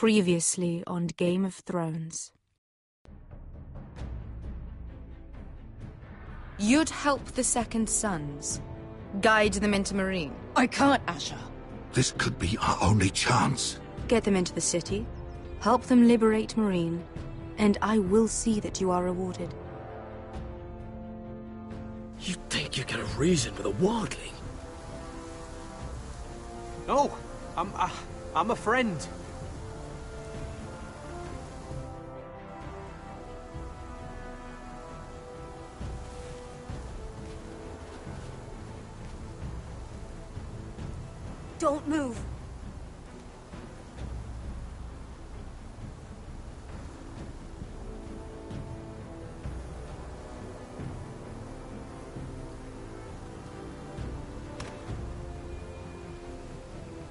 Previously on Game of Thrones. You'd help the Second Sons. Guide them into Meereen. I can't, Asha. This could be our only chance. Get them into the city. Help them liberate Meereen. And I will see that you are rewarded. You think you can reason with a wildling? No, I'm a friend. Don't move.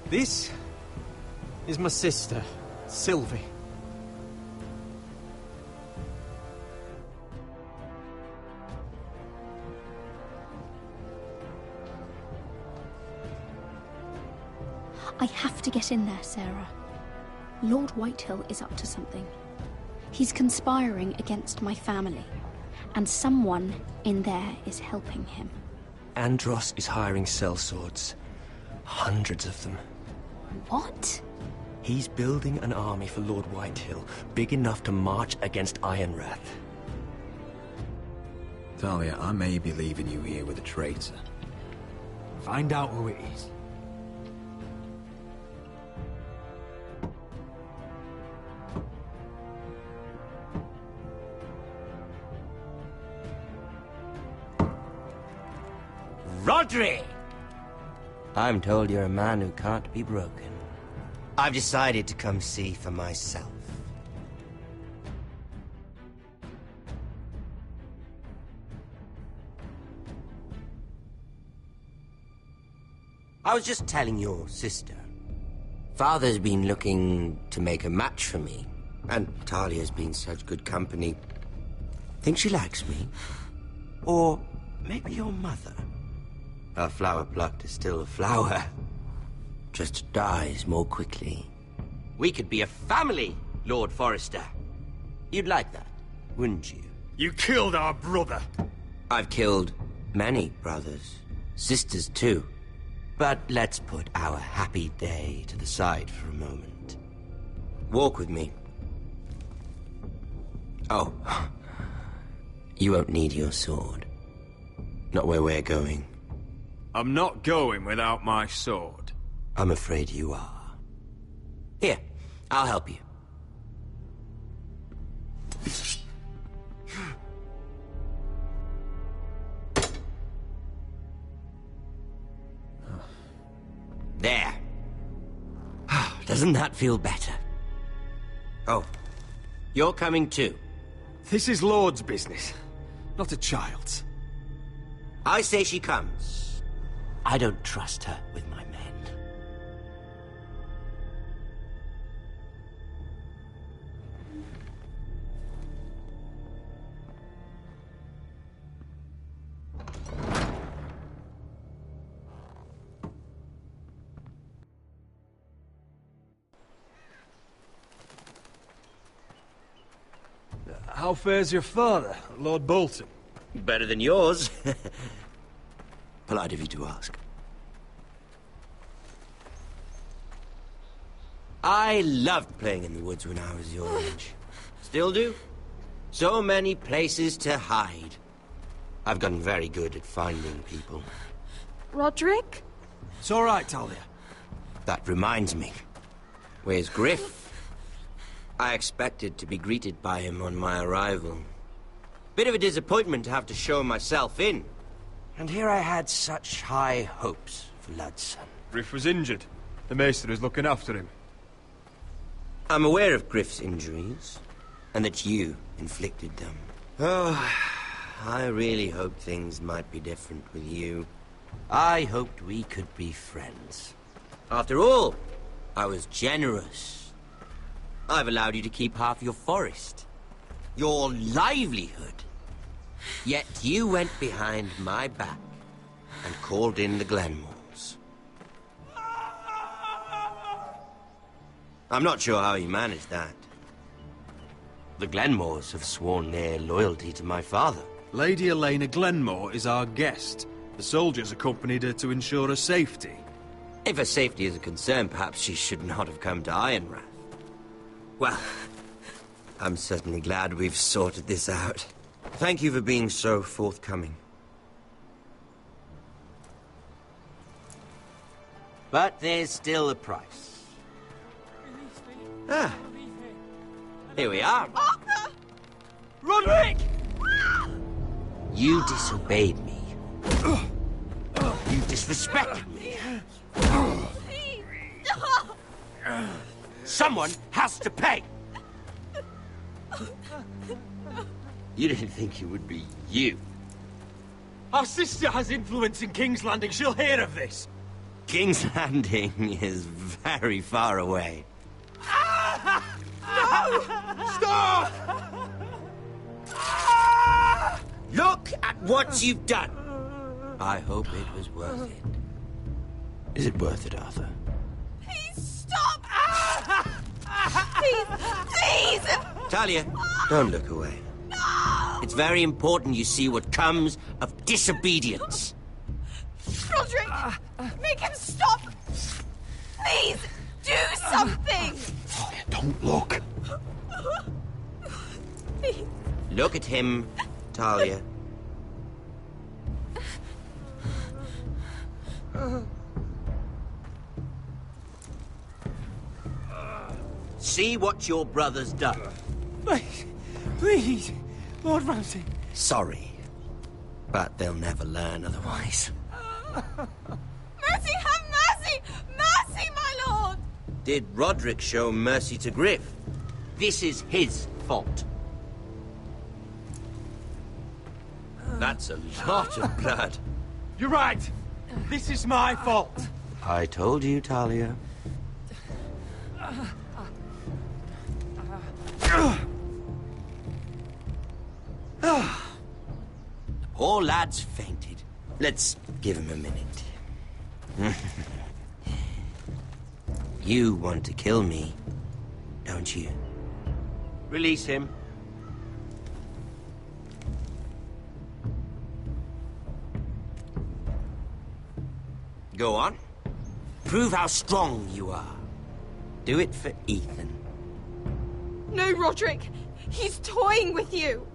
This is my sister, Sylvie. I have to get in there, Sarah. Lord Whitehill is up to something. He's conspiring against my family, and someone in there is helping him. Andros is hiring sellswords. Hundreds of them. What? He's building an army for Lord Whitehill, big enough to march against Ironrath. Talia, I may be leaving you here with a traitor. Find out who it is. Rodri! I'm told you're a man who can't be broken. I've decided to come see for myself. I was just telling your sister. Father's been looking to make a match for me, and Talia's been such good company. Think she likes me? Or maybe your mother? A flower plucked is still a flower. Just dies more quickly. We could be a family, Lord Forrester. You'd like that, wouldn't you? You killed our brother. I've killed many brothers. Sisters, too. But let's put our happy day to the side for a moment. Walk with me. Oh. You won't need your sword. Not where we're going. I'm not going without my sword. I'm afraid you are. Here, I'll help you. There. Doesn't that feel better? Oh, you're coming too. This is Lord's business, not a child's. I say she comes. I don't trust her with my men. How fares your father, Lord Bolton? Better than yours. Polite of you to ask. I loved playing in the woods when I was your age. Still do. So many places to hide. I've gotten very good at finding people. Rodrik? It's all right, Talia. That reminds me. Where's Griff? I expected to be greeted by him on my arrival. Bit of a disappointment to have to show myself in. And here I had such high hopes for Ludson. Griff was injured. The maester is looking after him. I'm aware of Griff's injuries, and that you inflicted them. Oh, I really hoped things might be different with you. I hoped we could be friends. After all, I was generous. I've allowed you to keep half your forest. Your livelihood. Yet you went behind my back and called in the Glenmores. I'm not sure how he managed that. The Glenmores have sworn their loyalty to my father. Lady Elena Glenmore is our guest. The soldiers accompanied her to ensure her safety. If her safety is a concern, perhaps she should not have come to Ironrath. Well, I'm certainly glad we've sorted this out. Thank you for being so forthcoming. But there's still a price. Ah. Here we are. Arthur! Roderick! You disobeyed me. You disrespected me. Someone has to pay! You didn't think it would be you. Our sister has influence in King's Landing. She'll hear of this. King's Landing is very far away. Stop! Look at what you've done! I hope it was worth it. Is it worth it, Arthur? Please stop! Please! Talia, don't look away. No! It's very important you see what comes of disobedience. Roderick! Make him stop! Please! Do something! Talia, don't look. Please. Look at him, Talia. See what your brother's done. Please, Lord Ramsay. Sorry, but they'll never learn otherwise. Mercy, have mercy! Mercy, my lord! Did Roderick show mercy to Griff? This is his fault. That's a lot of blood. You're right. This is my fault. I told you, Talia. The poor lad's fainted. Let's give him a minute. You want to kill me, don't you? Release him. Go on. Prove how strong you are. Do it for Ethan. No, Roderick! He's toying with you!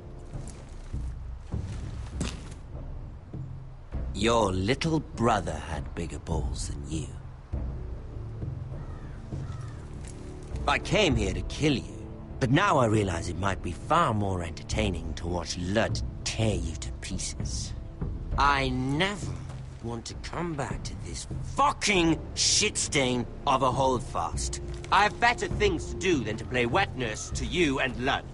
Your little brother had bigger balls than you. I came here to kill you, but now I realize it might be far more entertaining to watch Ludd tear you to pieces. I never want to come back to this fucking shit stain of a holdfast. I have better things to do than to play wet nurse to you and Ludd.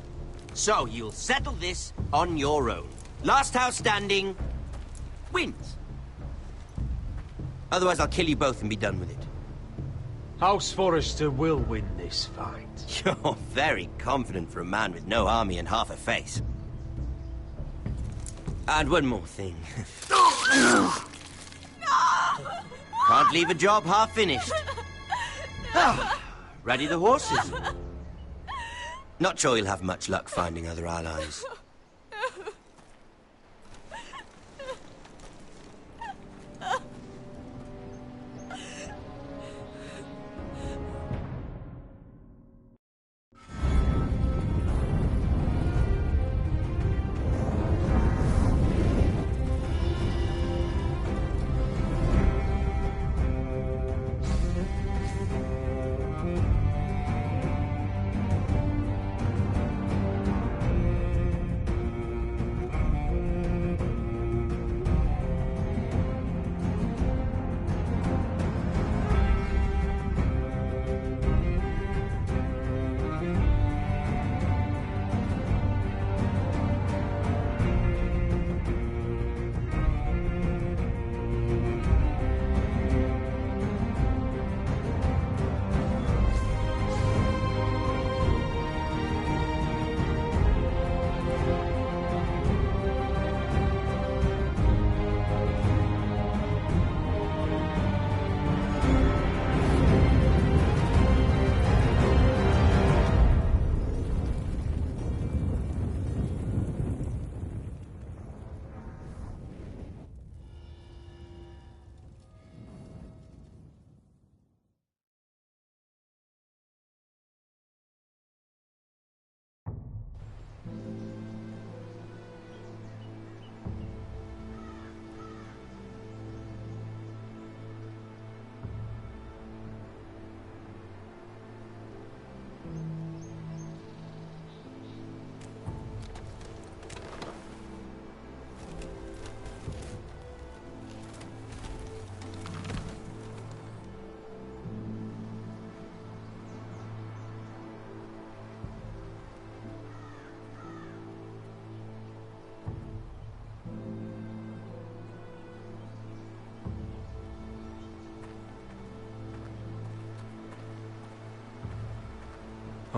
So you'll settle this on your own. Last house standing wins. Otherwise I'll kill you both and be done with it. House Forrester will win this fight. You're very confident for a man with no army and half a face. And one more thing. Can't leave a job half finished. Ready the horses? Not sure you'll have much luck finding other allies.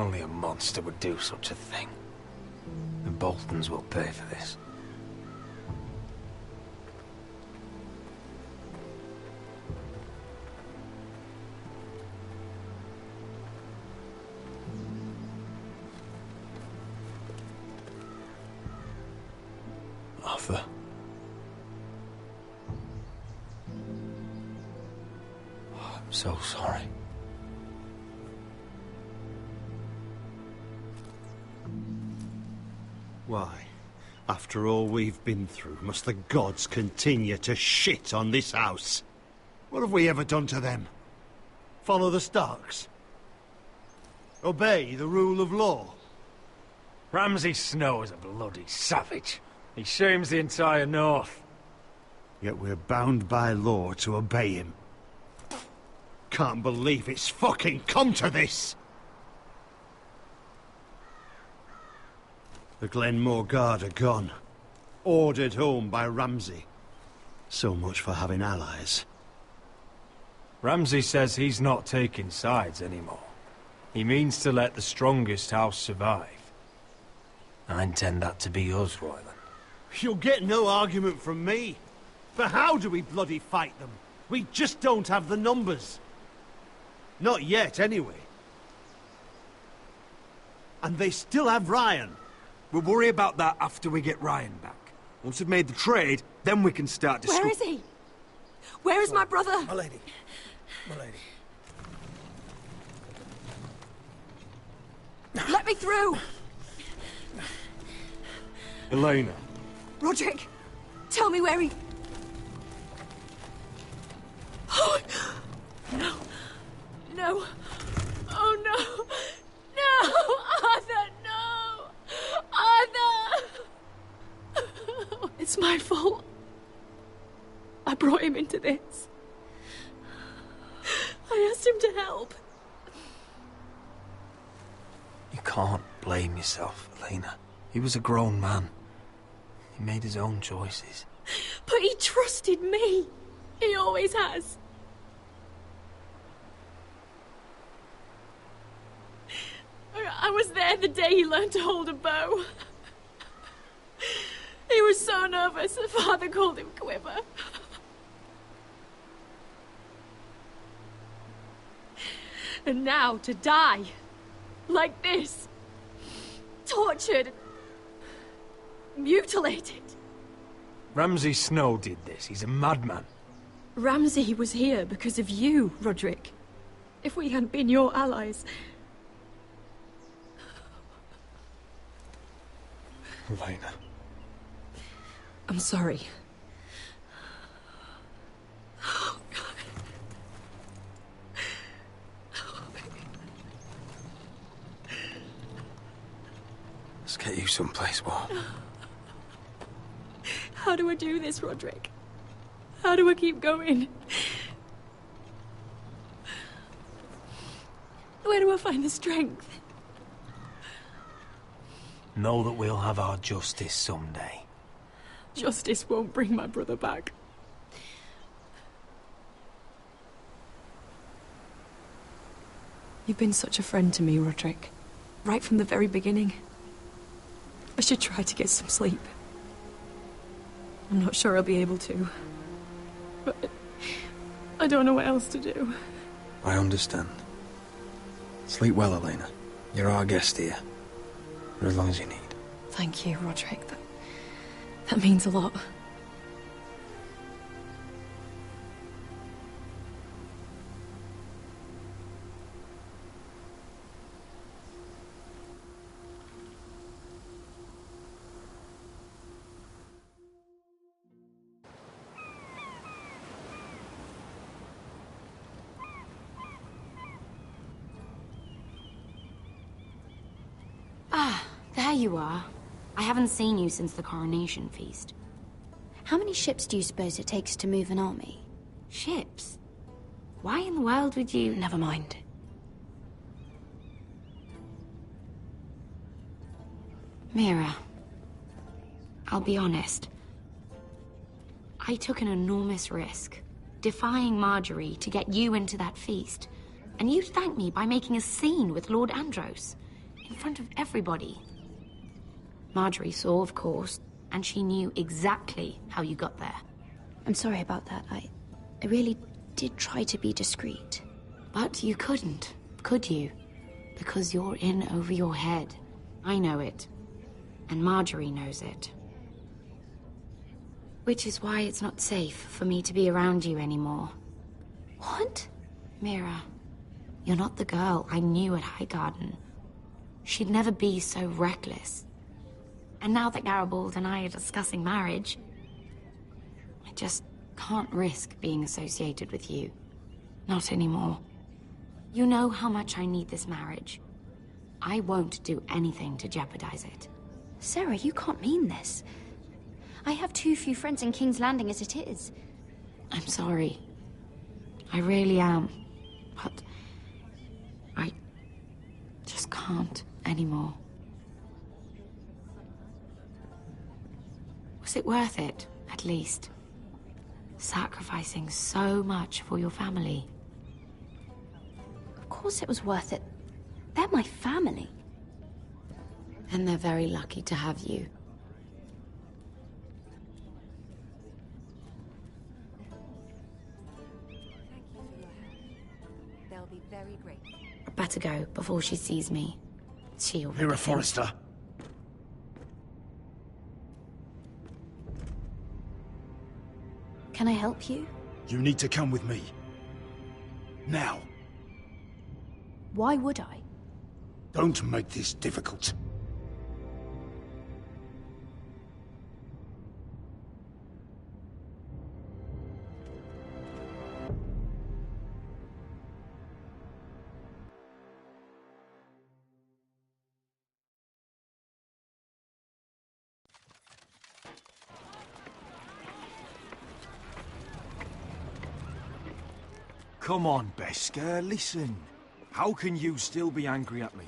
Only a monster would do such a thing. The Boltons will pay for this. Arthur. Oh, I'm so sorry. Why? After all we've been through, must the gods continue to shit on this house? What have we ever done to them? Follow the Starks? Obey the rule of law? Ramsay Snow is a bloody savage. He shames the entire North. Yet we're bound by law to obey him. Can't believe it's fucking come to this! The Glenmore Guard are gone. Ordered home by Ramsay. So much for having allies. Ramsay says he's not taking sides anymore. He means to let the strongest house survive. I intend that to be us, Royland. You'll get no argument from me. For how do we bloody fight them? We just don't have the numbers. Not yet, anyway. And they still have Ryan. We'll worry about that after we get Ryan back. Once we've made the trade, then we can start discussing. Where is he? Where is my brother? My lady. My lady. Let me through! Elena. Roderick, tell me where he... Oh, no. No. Oh, no. No! Arthur, no! Arthur! It's my fault. I brought him into this. I asked him to help. You can't blame yourself, Elena. He was a grown man. He made his own choices. But he trusted me. He always has. I was there the day he learned to hold a bow. He was so nervous, the father called him Quiver. And now to die. Like this. Tortured. Mutilated. Ramsay Snow did this. He's a madman. Ramsay was here because of you, Roderick. If we hadn't been your allies... Elena. I'm sorry. Let's get you someplace warm. How do I do this, Roderick? How do I keep going? Where do I find the strength? Know that we'll have our justice someday. Justice won't bring my brother back. You've been such a friend to me, Roderick. Right from the very beginning. I should try to get some sleep. I'm not sure I'll be able to. But I don't know what else to do. I understand. Sleep well, Elena. You're our guest here. For as long as you need. Thank you, Roderick. That means a lot. Ah, there you are. I haven't seen you since the coronation feast. How many ships do you suppose it takes to move an army? Ships? Why in the world would you... Never mind. Mira, I'll be honest. I took an enormous risk, defying Marjorie to get you into that feast. And you thanked me by making a scene with Lord Andros. In front of everybody. Marjorie saw, of course, and she knew exactly how you got there. I'm sorry about that. I really did try to be discreet. But you couldn't, could you? Because you're in over your head. I know it. And Marjorie knows it. Which is why it's not safe for me to be around you anymore. What? Mira, you're not the girl I knew at Highgarden. She'd never be so reckless. And now that Garibald and I are discussing marriage, I just can't risk being associated with you. Not anymore. You know how much I need this marriage. I won't do anything to jeopardize it. Sarah, you can't mean this. I have too few friends in King's Landing as it is. I'm sorry. I really am. But I just can't anymore. Was it worth it, at least? Sacrificing so much for your family. Of course it was worth it. They're my family. And they're very lucky to have you. They'll be very grateful. Better go before she sees me. She'll Mira Forrester. Can I help you? You need to come with me. Now. Why would I? Don't make this difficult. Come on, Beskar, listen. How can you still be angry at me?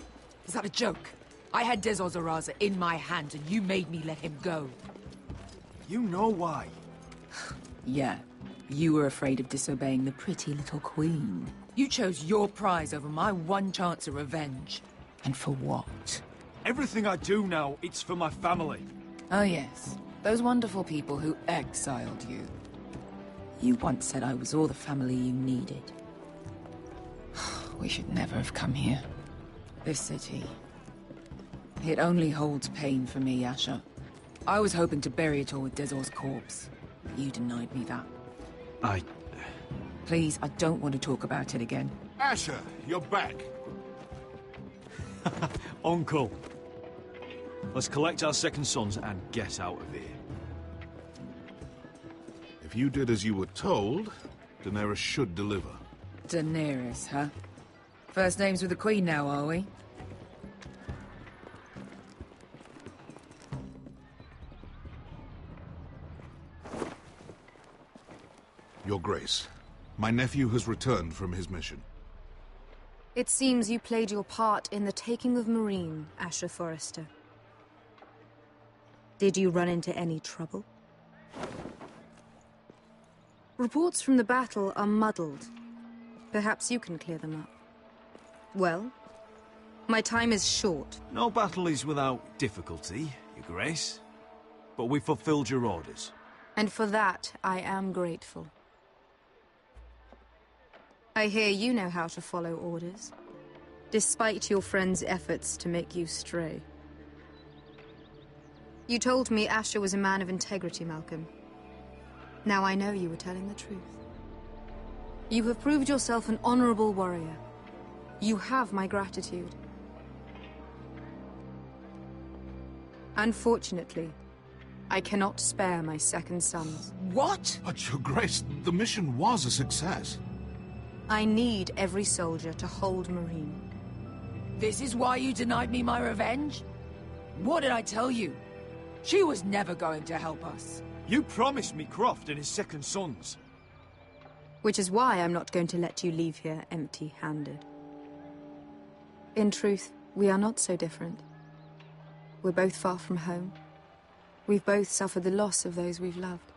Is that a joke? I had Dezor Zaraza in my hand and you made me let him go. You know why. Yeah, you were afraid of disobeying the pretty little queen. You chose your prize over my one chance of revenge. And for what? Everything I do now, it's for my family. Oh yes, those wonderful people who exiled you. You once said I was all the family you needed. We should never have come here. This city. It only holds pain for me, Asher. I was hoping to bury it all with Dezor's corpse. But you denied me that. Please, I don't want to talk about it again. Asher, you're back. Uncle. Let's collect our second sons and get out of here. If you did as you were told, Daenerys should deliver. Daenerys, huh? First names with the Queen now, are we? Your Grace, my nephew has returned from his mission. It seems you played your part in the taking of Meereen, Asher Forrester. Did you run into any trouble? Reports from the battle are muddled. Perhaps you can clear them up. Well, my time is short. No battle is without difficulty, Your Grace. But we fulfilled your orders. And for that, I am grateful. I hear you know how to follow orders, despite your friend's efforts to make you stray. You told me Asher was a man of integrity, Malcolm. Now I know you were telling the truth. You have proved yourself an honorable warrior. You have my gratitude. Unfortunately, I cannot spare my second sons. What? But, Your Grace, the mission was a success. I need every soldier to hold Meereen. This is why you denied me my revenge? What did I tell you? She was never going to help us. You promised me Croft and his second sons. Which is why I'm not going to let you leave here empty-handed. In truth, we are not so different. We're both far from home. We've both suffered the loss of those we've loved.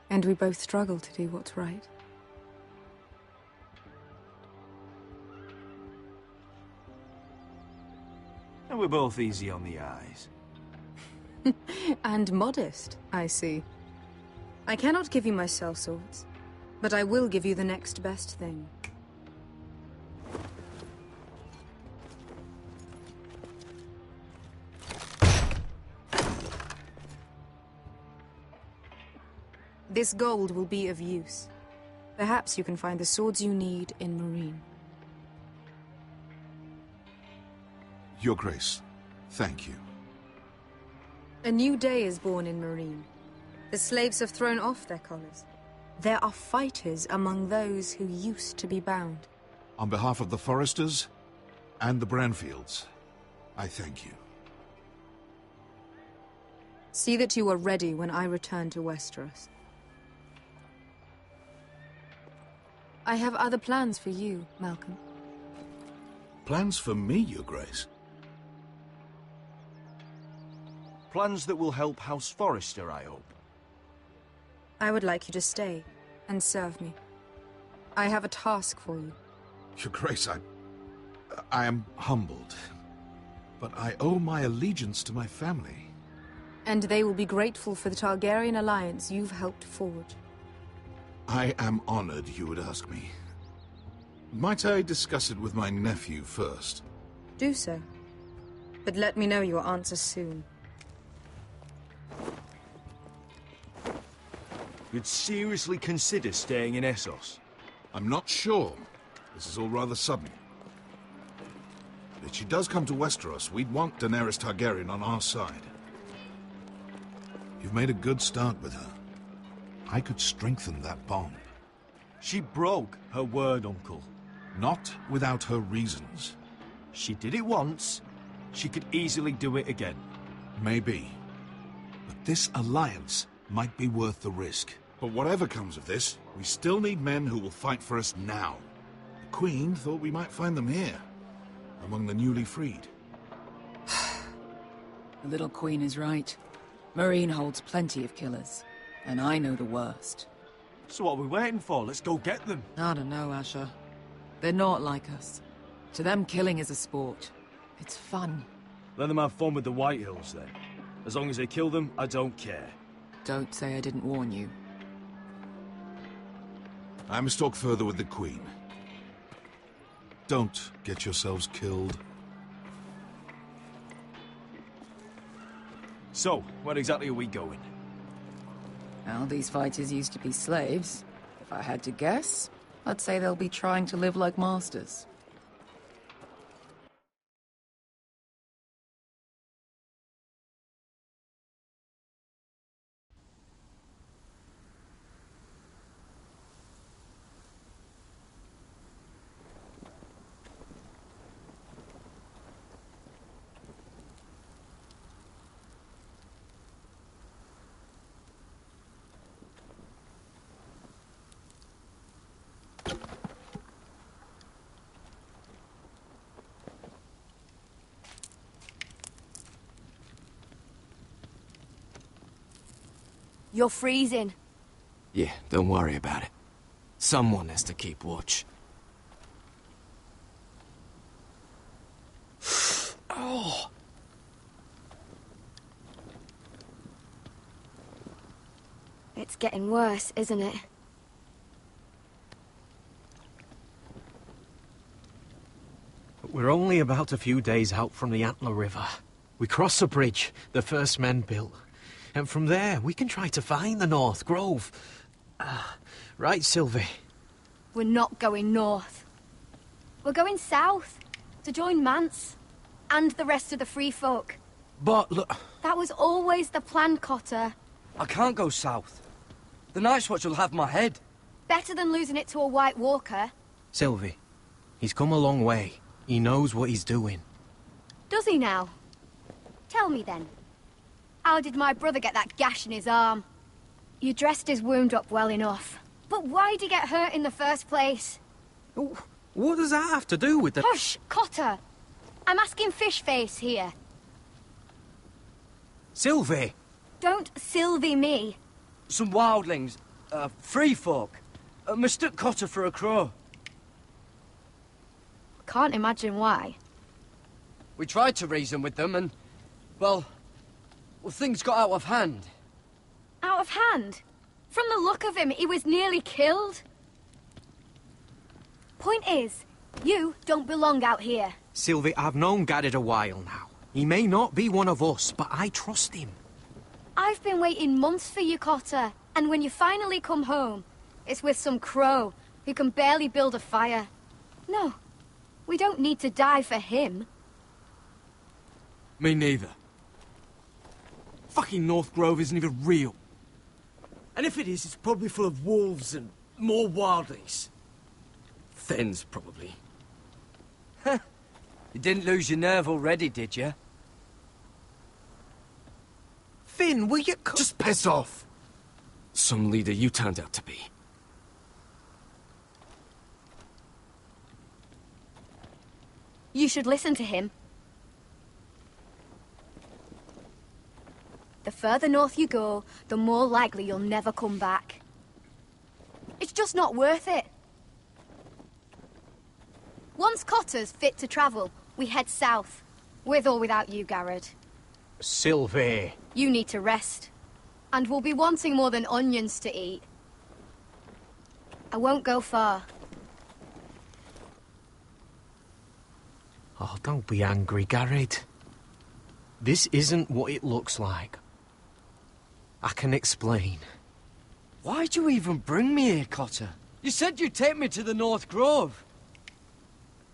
And we both struggle to do what's right. we're both easy on the eyes. And modest, I see. I cannot give you my sellswords, but I will give you the next best thing. This gold will be of use. Perhaps you can find the swords you need in Marine. Your Grace, thank you. A new day is born in Marine. The slaves have thrown off their collars. There are fighters among those who used to be bound. On behalf of the Foresters and the Branfields, I thank you. See that you are ready when I return to Westeros. I have other plans for you, Malcolm. Plans for me, Your Grace? Plans that will help House Forrester, I hope. I would like you to stay and serve me. I have a task for you. Your Grace, I am humbled, but I owe my allegiance to my family. And they will be grateful for the Targaryen alliance you've helped forge. I am honored you would ask me. Might I discuss it with my nephew first? Do so. But let me know your answer soon. You'd seriously consider staying in Essos? I'm not sure. This is all rather sudden. If she does come to Westeros, we'd want Daenerys Targaryen on our side. You've made a good start with her. I could strengthen that bond. She broke her word, Uncle. Not without her reasons. She did it once. She could easily do it again. Maybe. But this alliance might be worth the risk. But whatever comes of this, we still need men who will fight for us now. The Queen thought we might find them here, among the newly freed. The little Queen is right. Marine holds plenty of killers, and I know the worst. So what are we waiting for? Let's go get them. I don't know, Asher. They're not like us. To them, killing is a sport. It's fun. Let them have fun with the Whitehills, then. As long as they kill them, I don't care. Don't say I didn't warn you. I must talk further with the Queen. Don't get yourselves killed. So, where exactly are we going? Well, these fighters used to be slaves. If I had to guess, I'd say they'll be trying to live like masters. You're freezing. Yeah, don't worry about it. Someone has to keep watch. Oh! It's getting worse, isn't it? We're only about a few days out from the Antler River. We cross a bridge the first men built. And from there, we can try to find the North Grove. Right, Sylvie? We're not going north. We're going south, to join Mance, and the rest of the Free Folk. But look... That was always the plan, Cotter. I can't go south. The Night's Watch will have my head. Better than losing it to a White Walker. Sylvie, he's come a long way. He knows what he's doing. Does he now? Tell me then. How did my brother get that gash in his arm? You dressed his wound up well enough. But why'd he get hurt in the first place? What does that have to do with the... Hush, Cotter! I'm asking Fishface here. Sylvie! Don't Sylvie me. Some wildlings, free folk, mistook Cotter for a crow. Can't imagine why. We tried to reason with them and, well, things got out of hand. Out of hand? From the look of him, he was nearly killed. Point is, you don't belong out here. Sylvie, I've known Garrett a while now. He may not be one of us, but I trust him. I've been waiting months for you, Cotter. And when you finally come home, it's with some crow who can barely build a fire. No, we don't need to die for him. Me neither. Fucking North Grove isn't even real. And if it is, it's probably full of wolves and more wildlings. Thens, probably. You didn't lose your nerve already, did you? Finn, will you just piss off? Some leader you turned out to be. You should listen to him. The further north you go, the more likely you'll never come back. It's just not worth it. Once Cotter's fit to travel, we head south. With or without you, Garrett. Sylvie. You need to rest. And we'll be wanting more than onions to eat. I won't go far. Oh, don't be angry, Garrett. This isn't what it looks like. I can explain. Why'd you even bring me here, Cotter? You said you'd take me to the North Grove.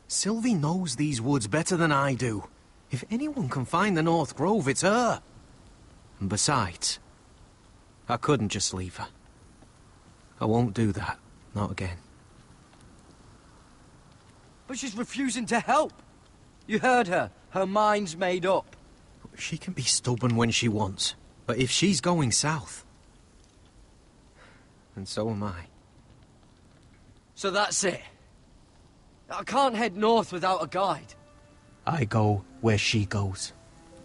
Sylvie knows these woods better than I do. If anyone can find the North Grove, it's her. And besides, I couldn't just leave her. I won't do that. Not again. But she's refusing to help. You heard her. Her mind's made up. She can be stubborn when she wants. But if she's going south, and so am I. So that's it. I can't head north without a guide. I go where she goes.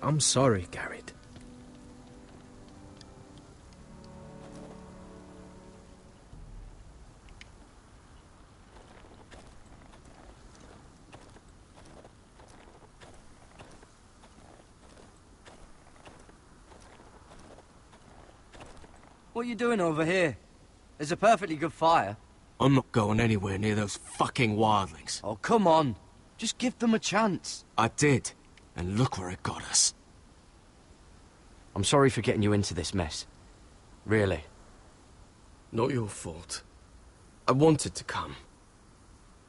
I'm sorry, Garrett. What are you doing over here? There's a perfectly good fire. I'm not going anywhere near those fucking wildlings. Oh, come on. Just give them a chance. I did, and look where it got us. I'm sorry for getting you into this mess. Really. Not your fault. I wanted to come.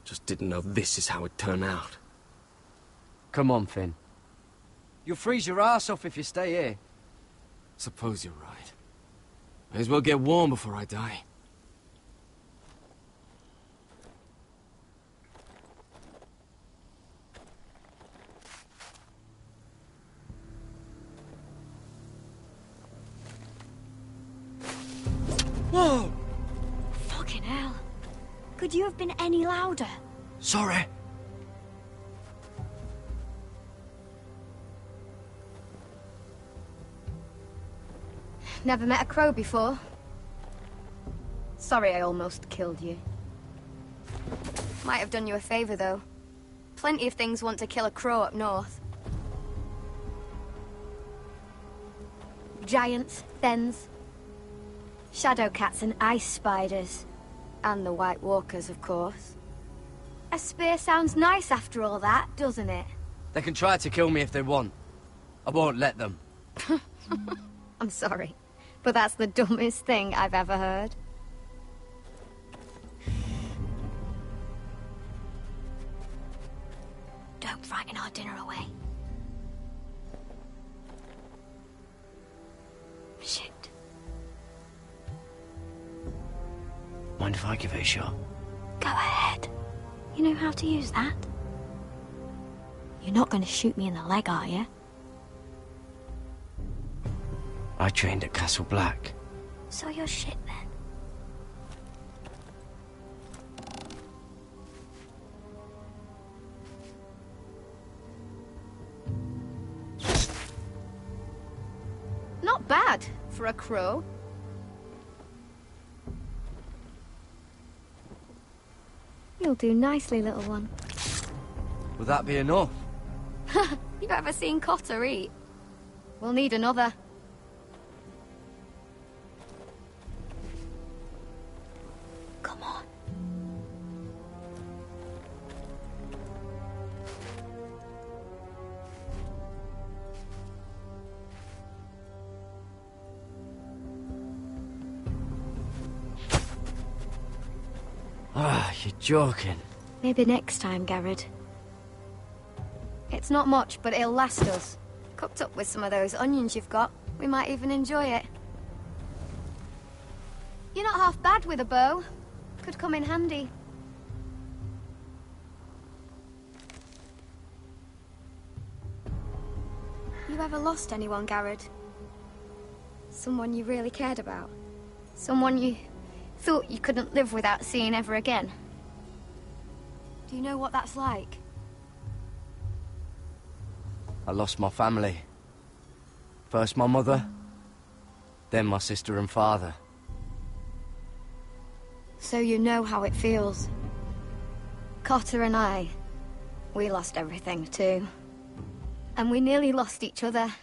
Just didn't know this is how it'd turn out. Come on, Finn. You'll freeze your ass off if you stay here. Suppose you're right. May as well get warm before I die. Whoa! Fucking hell. Could you have been any louder? Sorry. Never met a crow before. Sorry I almost killed you. Might have done you a favor, though. Plenty of things want to kill a crow up north. Giants, thens, shadow cats and ice spiders. And the White Walkers, of course. A spear sounds nice after all that, doesn't it? They can try to kill me if they want. I won't let them. I'm sorry, but that's the dumbest thing I've ever heard. Don't frighten our dinner away. Shit. Mind if I give it a shot? Go ahead. You know how to use that? You're not going to shoot me in the leg, are you? I trained at Castle Black. So you're shit then. Not bad for a crow. You'll do nicely, little one. Will that be enough? You ever seen Cotter eat? We'll need another. Come on. Ah, you're joking. Maybe next time, Garrett. It's not much, but it'll last us. Cooked up with some of those onions you've got, we might even enjoy it. You're not half bad with a bow. Could come in handy. You ever lost anyone, Garrett? Someone you really cared about? Someone you thought you couldn't live without seeing ever again? Do you know what that's like? I lost my family. First my mother, then my sister and father. So you know how it feels. Cotter and I, we lost everything too. And we nearly lost each other.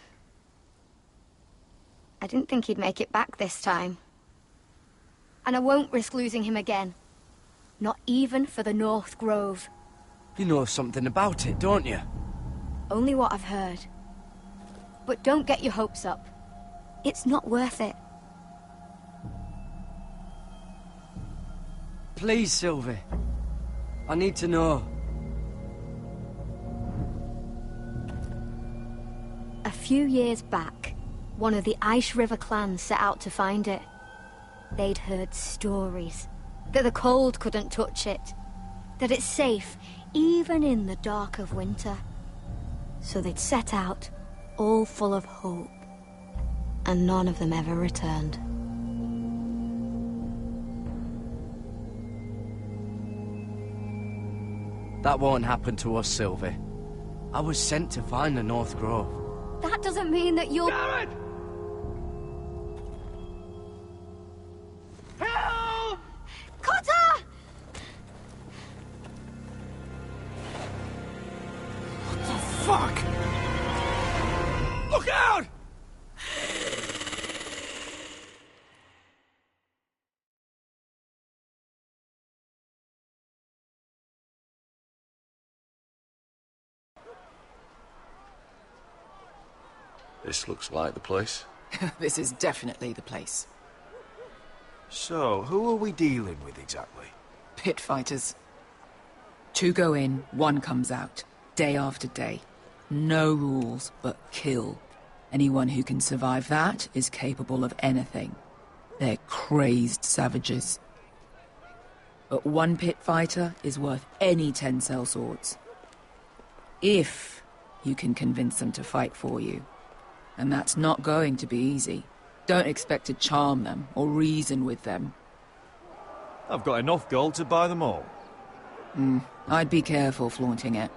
I didn't think he'd make it back this time. And I won't risk losing him again. Not even for the North Grove. You know something about it, don't you? Only what I've heard. But don't get your hopes up. It's not worth it. Please, Sylvie. I need to know. A few years back, one of the Ice River clans set out to find it. They'd heard stories that the cold couldn't touch it, that it's safe even in the dark of winter. So they'd set out, all full of hope, and none of them ever returned. That won't happen to us, Sylvie. I was sent to find the North Grove. That doesn't mean that you'll... Garrett! Help! Cotter! What the fuck? Look out! This looks like the place. This is definitely the place. So, who are we dealing with exactly? Pit fighters. 2 go in, 1 comes out. Day after day. No rules, but kill. Anyone who can survive that is capable of anything. They're crazed savages. But 1 pit fighter is worth any 10 sellswords. If you can convince them to fight for you. And that's not going to be easy. Don't expect to charm them or reason with them. I've got enough gold to buy them all. I'd be careful flaunting it.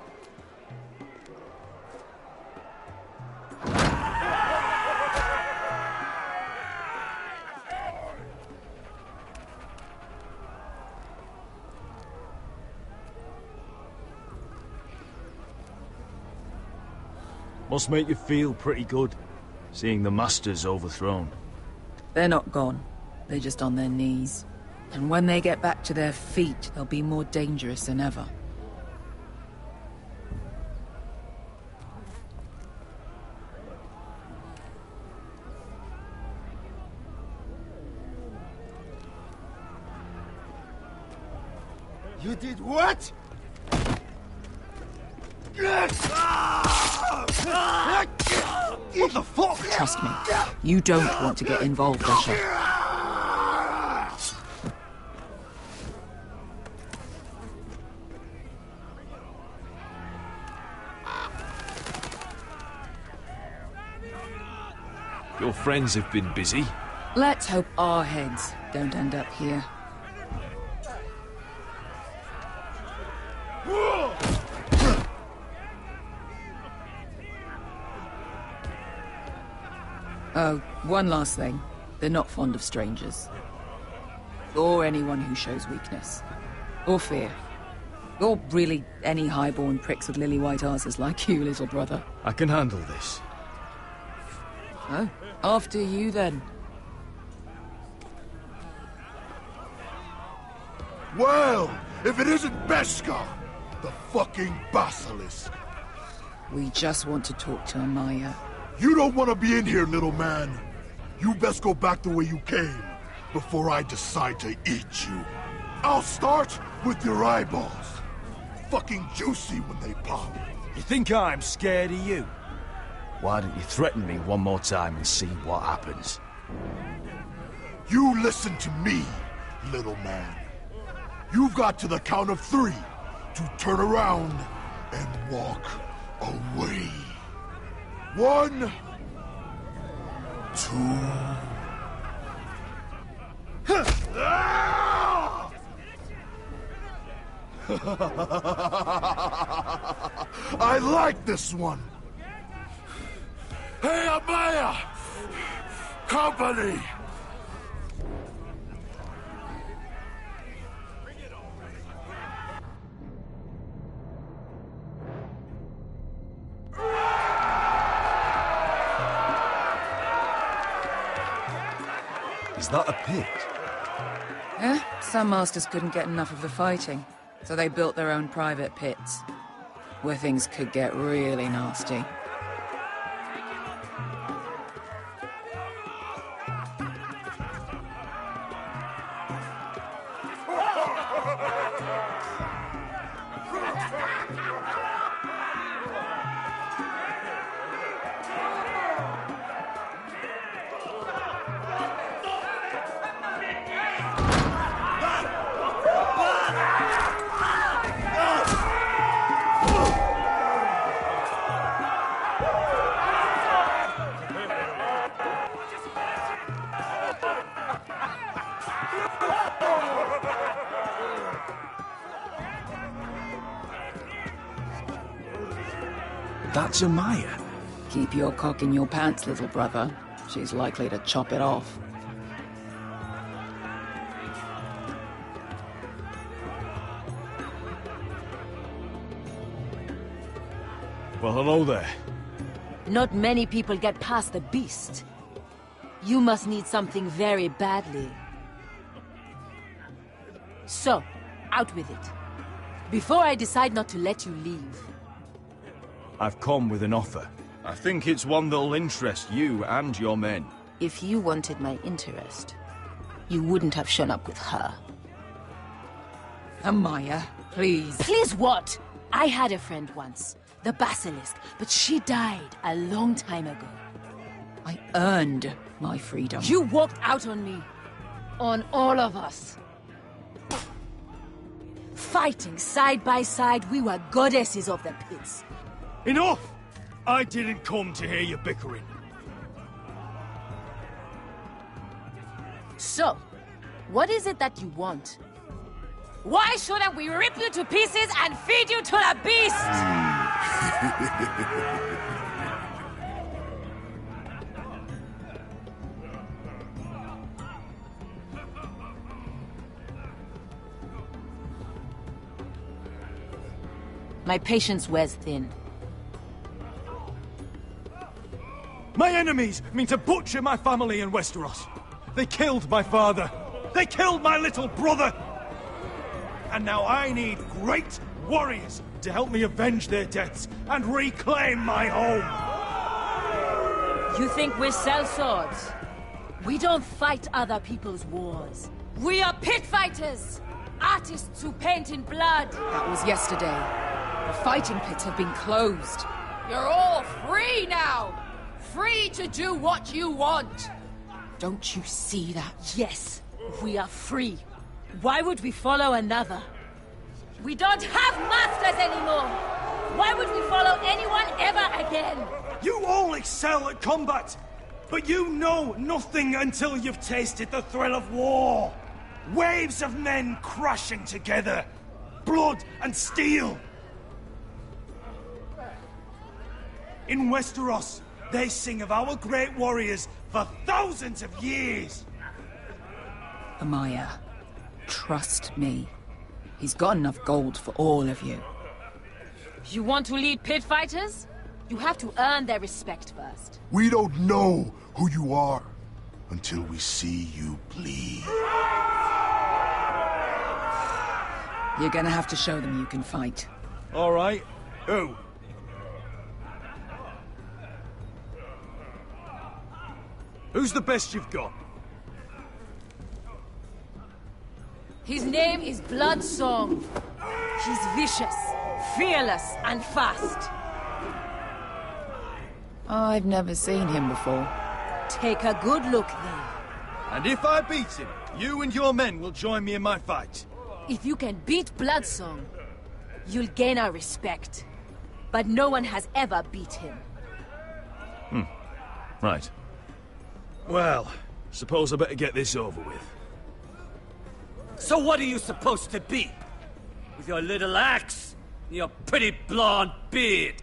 Must make you feel pretty good, seeing the Masters overthrown. They're not gone. They're just on their knees. And when they get back to their feet, they'll be more dangerous than ever. You did what? What the fuck? Trust me, you don't want to get involved, Asher. Your friends have been busy. Let's hope our heads don't end up here. Oh, one last thing. They're not fond of strangers. Or anyone who shows weakness. Or fear. Or really any highborn pricks with lily-white asses like you, little brother. I can handle this. Oh, after you then. Well, if it isn't Beskha, the fucking basilisk. We just want to talk to Amaya. You don't want to be in here, little man. You best go back the way you came, before I decide to eat you. I'll start with your eyeballs. Fucking juicy when they pop. You think I'm scared of you? Why don't you threaten me one more time and see what happens? You listen to me, little man. You've got to the count of 3 to turn around and walk away. 1, 2... I like this one. Hey, Amaya! Company! Is that a pit? Yeah, some masters couldn't get enough of the fighting, so they built their own private pits, where things could get really nasty. That's Amaya. Keep your cock in your pants, little brother. She's likely to chop it off. Well, hello there. Not many people get past the beast. You must need something very badly. So, out with it. Before I decide not to let you leave. I've come with an offer. I think it's one that'll interest you and your men. If you wanted my interest, you wouldn't have shown up with her. Amaya, please. Please what? I had a friend once, the Basilisk, but she died a long time ago. I earned my freedom. You walked out on me. On all of us. Fighting side by side, we were goddesses of the pits. Enough! I didn't come to hear you bickering. So, what is it that you want? Why shouldn't we rip you to pieces and feed you to the beast? My patience wears thin. My enemies mean to butcher my family in Westeros. They killed my father. They killed my little brother. And now I need great warriors to help me avenge their deaths and reclaim my home. You think we sell swords? We don't fight other people's wars. We are pit fighters! Artists who paint in blood! That was yesterday. The fighting pits have been closed. You're all free now! Free to do what you want! Don't you see that? Yes, we are free. Why would we follow another? We don't have masters anymore! Why would we follow anyone ever again? You all excel at combat, but you know nothing until you've tasted the thrill of war. Waves of men crashing together. Blood and steel. In Westeros, they sing of our great warriors for thousands of years. Amaya, trust me. He's got enough gold for all of you. You want to lead pit fighters? You have to earn their respect first. We don't know who you are until we see you bleed. You're gonna have to show them you can fight. All right. Who? Who's the best you've got? His name is Bloodsong. He's vicious, fearless, and fast. I've never seen him before. Take a good look then. And if I beat him, you and your men will join me in my fight. If you can beat Bloodsong, you'll gain our respect. But no one has ever beat him. Right. Well, suppose I better get this over with. So what are you supposed to be? With your little axe and your pretty blonde beard?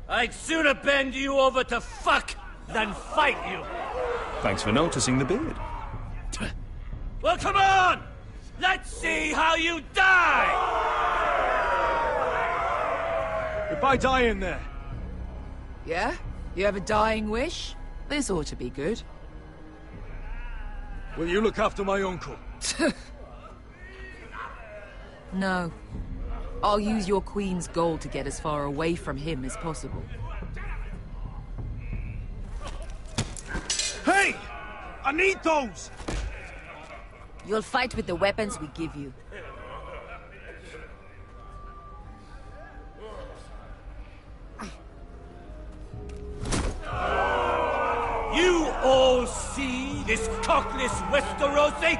I'd sooner bend you over to fuck than fight you. Thanks for noticing the beard. Well, come on! Let's see how you die! Goodbye, dying there. Yeah? You have a dying wish? This ought to be good. Will you look after my uncle? No. I'll use your queen's gold to get as far away from him as possible. Hey! I need those! You'll fight with the weapons we give you. You all see this cockless Westerosi?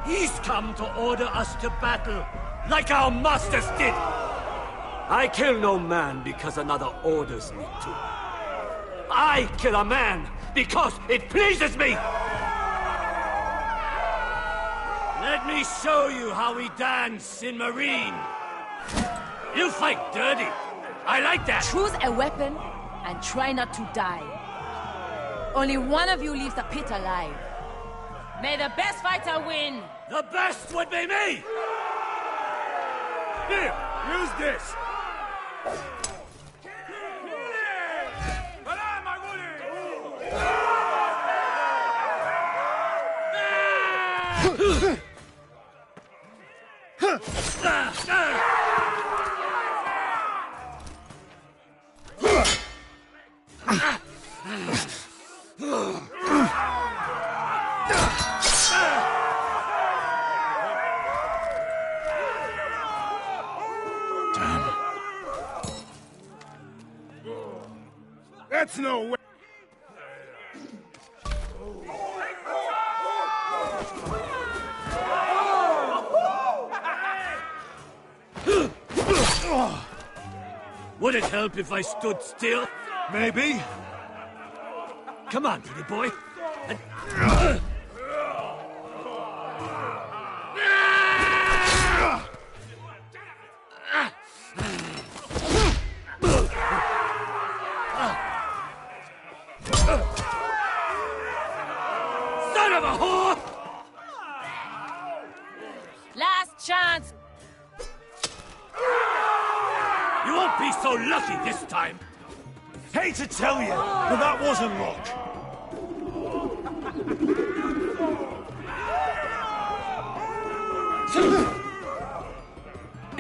He's come to order us to battle, like our masters did. I kill no man because another orders me to. I kill a man because it pleases me! Let me show you how we dance in Marine. You fight dirty. I like that. Choose a weapon and try not to die. Only one of you leaves the pit alive. May the best fighter win! The best would be me! Here, use this. That's no way. Would it help if I stood still? Maybe. Come on, pretty boy. Son of a whore! Last chance! You won't be so lucky this time. Hate to tell you, but that wasn't luck.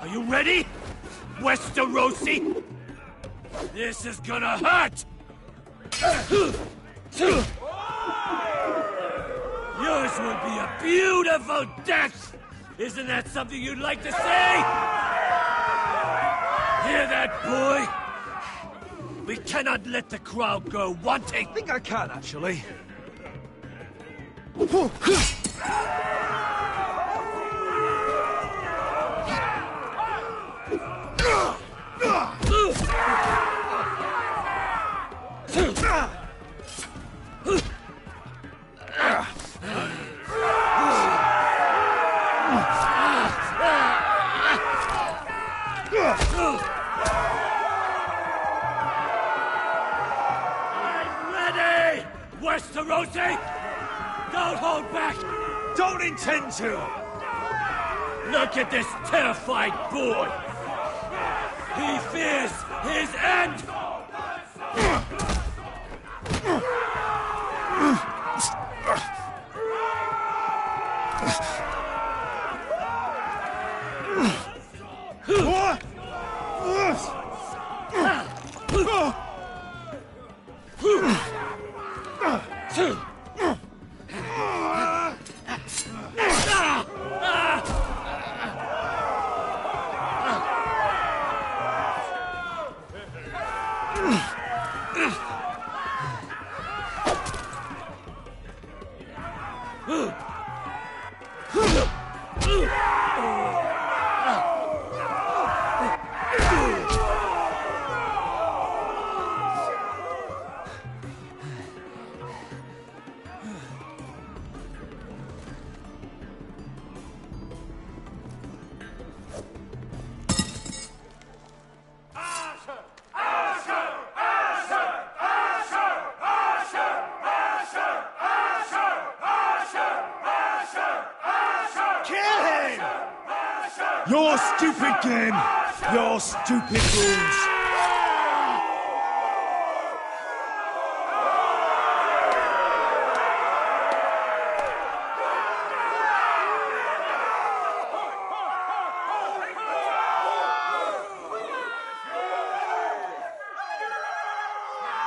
Are you ready, Westerosi? This is gonna hurt! Yours will be a beautiful death! Isn't that something you'd like to say? Hear that, boy? We cannot let the crowd go wanting. I think I can, actually. Westerosi! Don't hold back! Don't intend to! Look at this terrified boy! He fears his end! Your stupid game! Your stupid rules!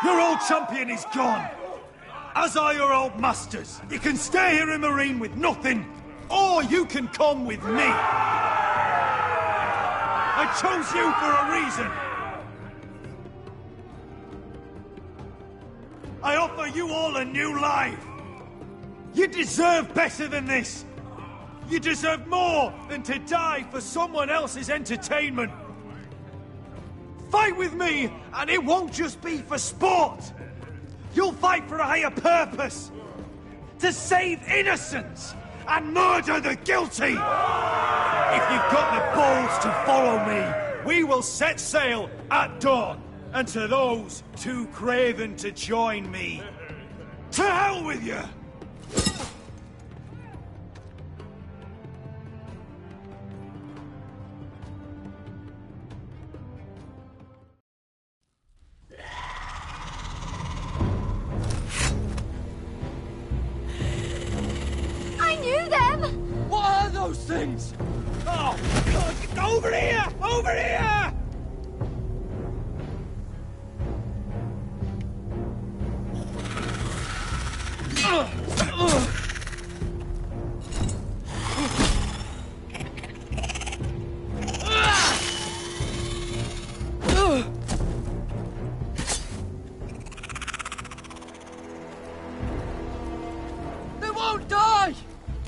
Your old champion is gone! As are your old masters. You can stay here in Marine with nothing, or you can come with me! I chose you for a reason! I offer you all a new life! You deserve better than this! You deserve more than to die for someone else's entertainment! Fight with me, and it won't just be for sport! You'll fight for a higher purpose! To save innocence and murder the guilty! If you've got the balls to follow me, we will set sail at dawn. And to those too craven to join me, to hell with you! I knew them! What are those things? Oh, God, over here! Over here! They won't die!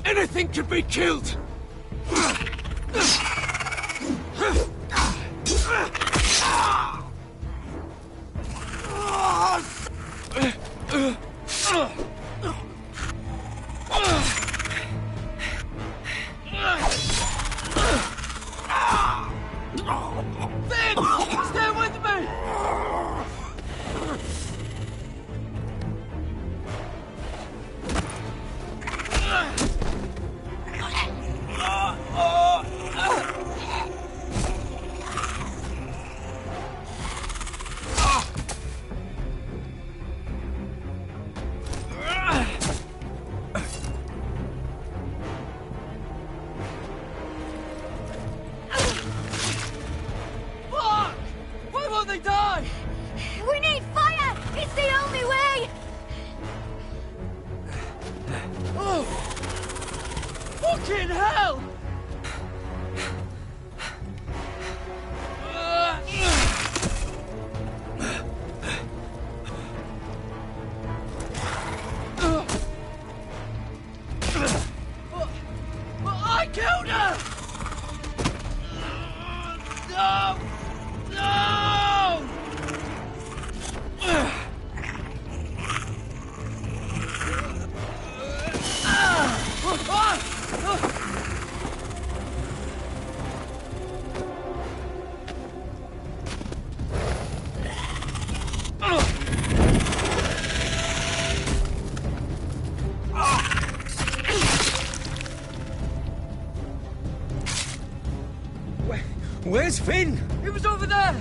Anything can be killed! Finn! Stay with me! Fuck! Why won't they die? We need fire! It's the only way! Oh! Fucking hell! But I killed her! No! No! Where's Finn? He was over there!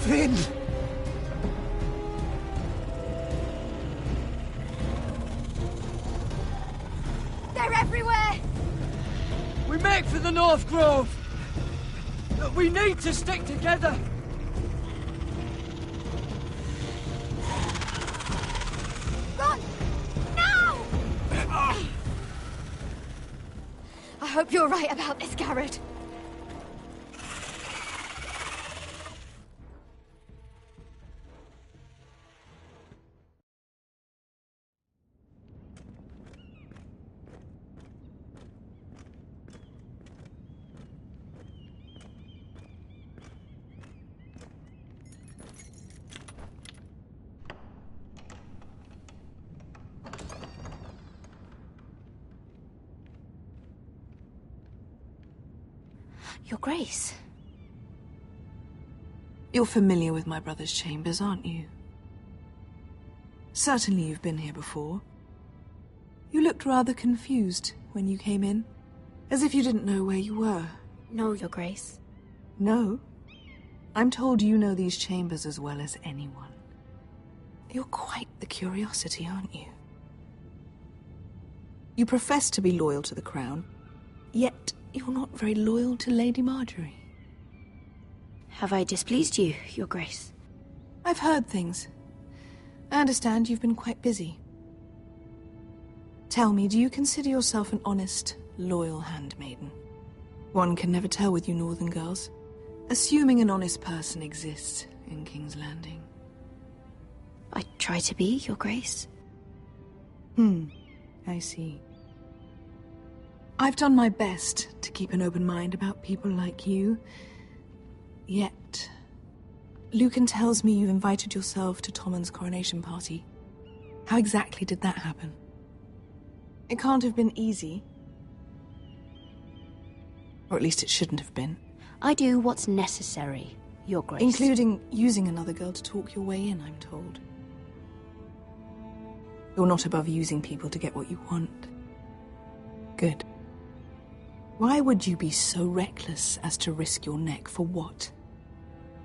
Finn! They're everywhere! We make for the North Grove! We need to stick together! Run! Now! I hope you're right about this, Garrett. Your Grace. You're familiar with my brother's chambers, aren't you? Certainly you've been here before. You looked rather confused when you came in, as if you didn't know where you were. No, Your Grace. No? I'm told you know these chambers as well as anyone. You're quite the curiosity, aren't you? You profess to be loyal to the crown, yet you're not very loyal to Lady Marjorie. Have I displeased you, Your Grace? I've heard things. I understand you've been quite busy. Tell me, do you consider yourself an honest, loyal handmaiden? One can never tell with you northern girls. Assuming an honest person exists in King's Landing. I try to be, Your Grace. I see. I've done my best to keep an open mind about people like you. Yet, Lucan tells me you've invited yourself to Tommen's coronation party. How exactly did that happen? It can't have been easy. Or at least it shouldn't have been. I do what's necessary, Your Grace. Including using another girl to talk your way in, I'm told. You're not above using people to get what you want. Good. Why would you be so reckless as to risk your neck for what?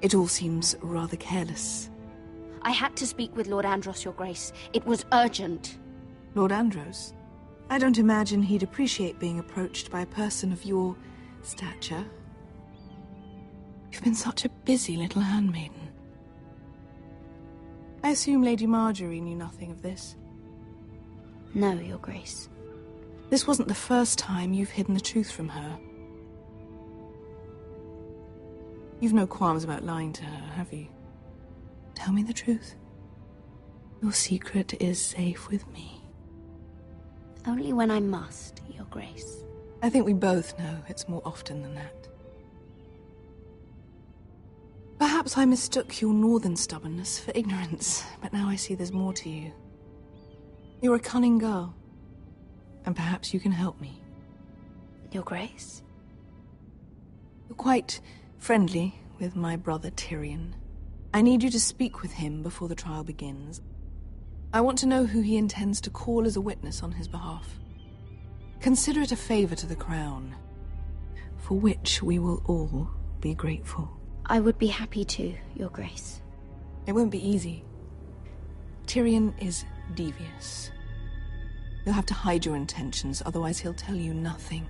It all seems rather careless. I had to speak with Lord Andros, Your Grace. It was urgent. Lord Andros? I don't imagine he'd appreciate being approached by a person of your stature. You've been such a busy little handmaiden. I assume Lady Marjorie knew nothing of this. No, Your Grace. This wasn't the first time you've hidden the truth from her. You've no qualms about lying to her, have you? Tell me the truth. Your secret is safe with me. Only when I must, Your Grace. I think we both know it's more often than that. Perhaps I mistook your northern stubbornness for ignorance, but now I see there's more to you. You're a cunning girl. And perhaps you can help me. Your Grace? You're quite friendly with my brother Tyrion. I need you to speak with him before the trial begins. I want to know who he intends to call as a witness on his behalf. Consider it a favor to the crown, for which we will all be grateful. I would be happy to, Your Grace. It won't be easy. Tyrion is devious. You'll have to hide your intentions, otherwise he'll tell you nothing.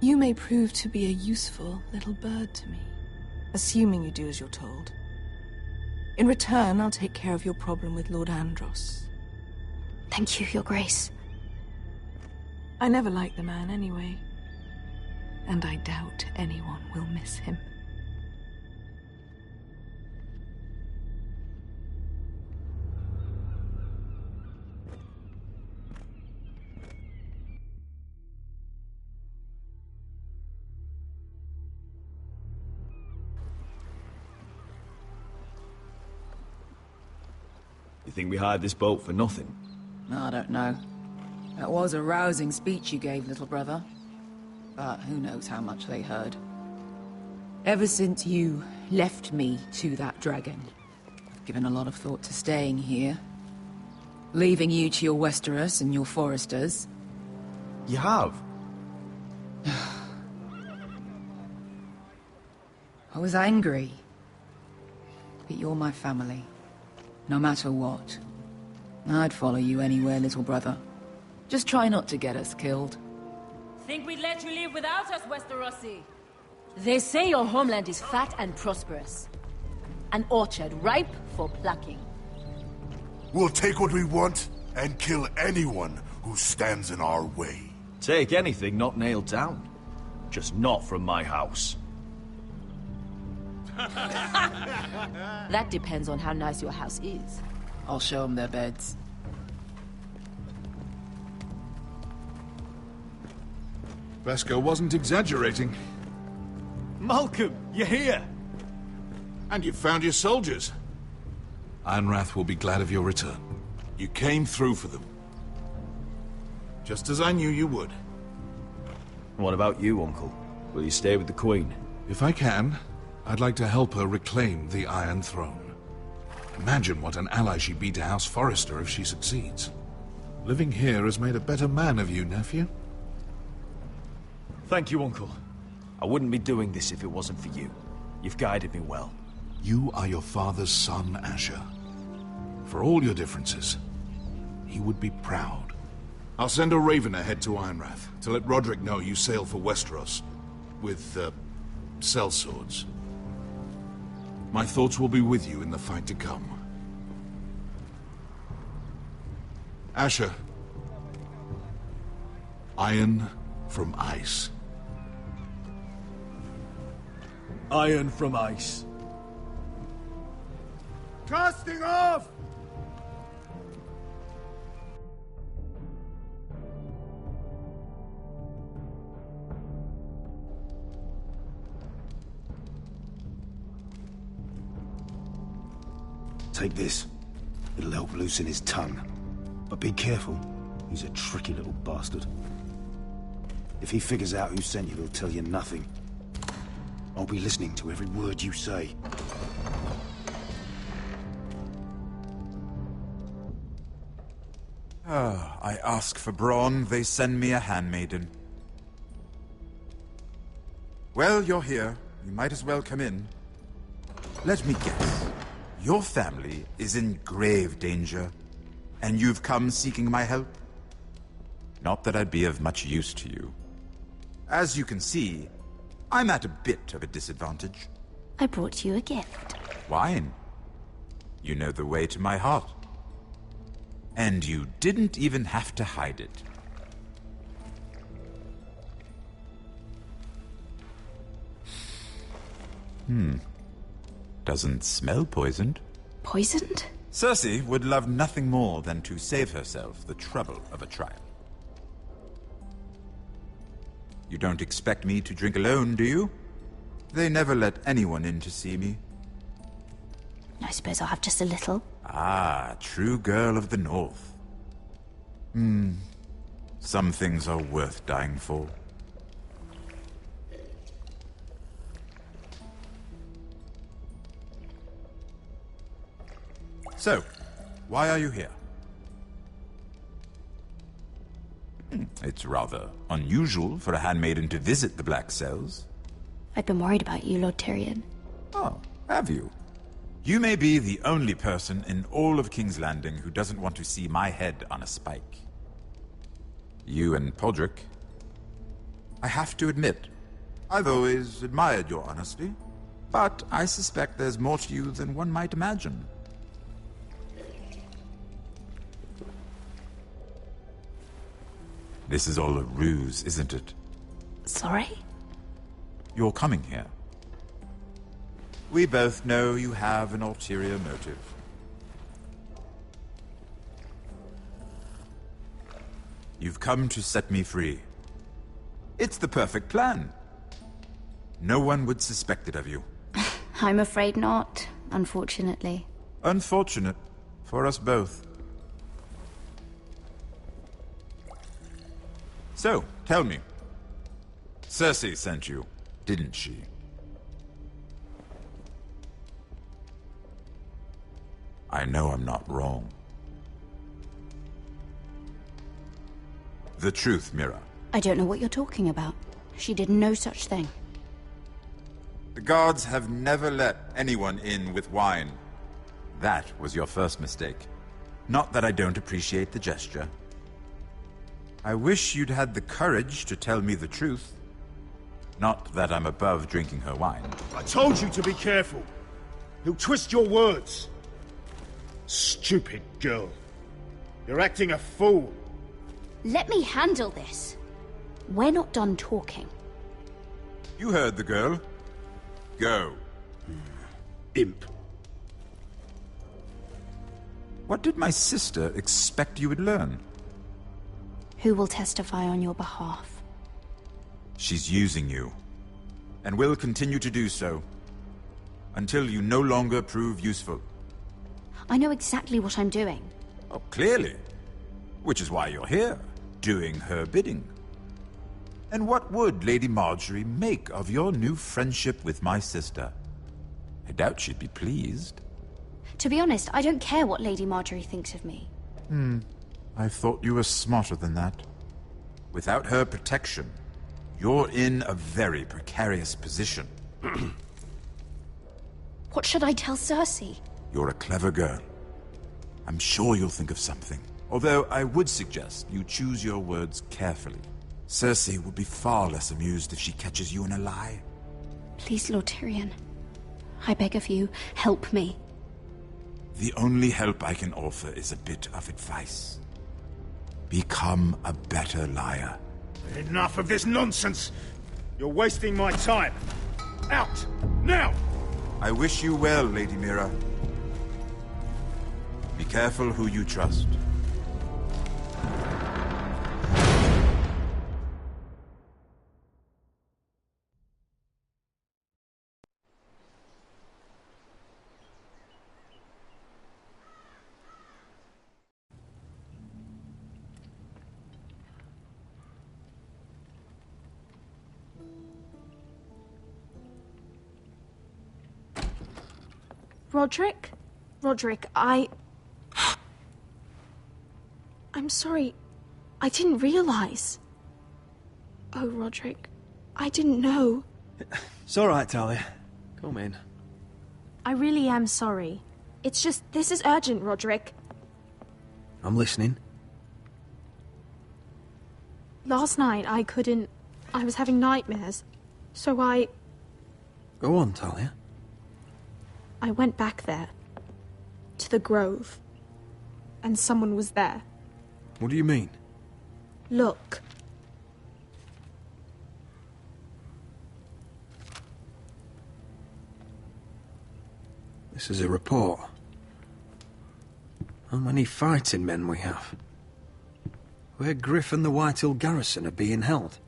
You may prove to be a useful little bird to me, assuming you do as you're told. In return, I'll take care of your problem with Lord Andros. Thank you, Your Grace. I never liked the man anyway, and I doubt anyone will miss him. You think we hired this boat for nothing? I don't know. That was a rousing speech you gave, little brother. But who knows how much they heard. Ever since you left me to that dragon, I've given a lot of thought to staying here. Leaving you to your Westeros and your Foresters. You have? I was angry. But you're my family. No matter what. I'd follow you anywhere, little brother. Just try not to get us killed. Think we'd let you live without us, Westerosi? They say your homeland is fat and prosperous. An orchard ripe for plucking. We'll take what we want and kill anyone who stands in our way. Take anything not nailed down. Just not from my house. That depends on how nice your house is. I'll show them their beds. Vesco wasn't exaggerating. Malcolm, you're here! And you've found your soldiers. Ironrath will be glad of your return. You came through for them. Just as I knew you would. What about you, Uncle? Will you stay with the Queen? If I can, I'd like to help her reclaim the Iron Throne. Imagine what an ally she'd be to House Forrester if she succeeds. Living here has made a better man of you, nephew. Thank you, Uncle. I wouldn't be doing this if it wasn't for you. You've guided me well. You are your father's son, Asher. For all your differences, he would be proud. I'll send a raven ahead to Ironrath to let Roderick know you sail for Westeros with, sellswords. My thoughts will be with you in the fight to come. Asher. Iron from ice. Iron from ice. Casting off! Take this. It'll help loosen his tongue. But be careful. He's a tricky little bastard. If he figures out who sent you, he'll tell you nothing. I'll be listening to every word you say. I ask for brawn, they send me a handmaiden. Well, you're here. You might as well come in. Let me guess. Your family is in grave danger, and you've come seeking my help? Not that I'd be of much use to you. As you can see, I'm at a bit of a disadvantage. I brought you a gift. Wine. You know the way to my heart. And you didn't even have to hide it. Doesn't smell poisoned. Poisoned? Cersei would love nothing more than to save herself the trouble of a trial. You don't expect me to drink alone, do you? They never let anyone in to see me. I suppose I'll have just a little. Ah, true girl of the North. Some things are worth dying for. So, why are you here? It's rather unusual for a handmaiden to visit the Black Cells. I've been worried about you, Lord Tyrion. Oh, have you? You may be the only person in all of King's Landing who doesn't want to see my head on a spike. You and Podrick. I have to admit, I've always admired your honesty, but I suspect there's more to you than one might imagine. This is all a ruse, isn't it? Sorry? You're coming here. We both know you have an ulterior motive. You've come to set me free. It's the perfect plan. No one would suspect it of you. I'm afraid not, unfortunately. Unfortunate for us both. So, tell me. Cersei sent you, didn't she? I know I'm not wrong. the truth, Mira. I don't know what you're talking about. She did no such thing. The guards have never let anyone in with wine. That was your first mistake. Not that I don't appreciate the gesture. I wish you'd had the courage to tell me the truth. Not that I'm above drinking her wine. I told you to be careful. He'll twist your words. Stupid girl. You're acting a fool. Let me handle this. We're not done talking. You heard the girl. Go. Imp. What did my sister expect you would learn? Who will testify on your behalf? She's using you, and will continue to do so, until you no longer prove useful. I know exactly what I'm doing. Oh, clearly. Which is why you're here, doing her bidding. And what would Lady Marjorie make of your new friendship with my sister? I doubt she'd be pleased. To be honest, I don't care what Lady Marjorie thinks of me. I thought you were smarter than that. Without her protection, you're in a very precarious position. What should I tell Cersei? You're a clever girl. I'm sure you'll think of something. Although I would suggest you choose your words carefully. Cersei will be far less amused if she catches you in a lie. Please, Lord Tyrion. I beg of you, help me. The only help I can offer is a bit of advice. Become a better liar. Enough of this nonsense! You're wasting my time! Out! Now! I wish you well, Lady Mira. Be careful who you trust. Roderick? Roderick, I'm sorry. I didn't realize. Oh, Roderick, I didn't know. It's all right, Talia. Come in. I really am sorry. It's just, this is urgent, Roderick. I'm listening. Last night, I was having nightmares. So Go on, Talia. I went back there. To the Grove. And someone was there. What do you mean? Look. This is a report. How many fighting men we have. Where Griff and the Whitehill garrison are being held.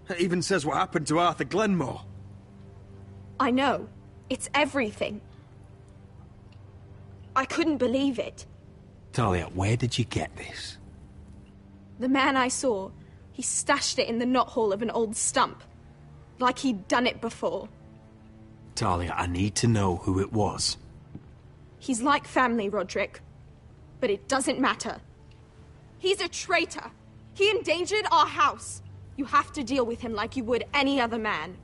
It even says what happened to Arthur Glenmore. I know. It's everything. I couldn't believe it. Talia, where did you get this? The man I saw, he stashed it in the knothole of an old stump. Like he'd done it before. Talia, I need to know who it was. He's like family, Roderick. But it doesn't matter. He's a traitor. He endangered our house. You have to deal with him like you would any other man.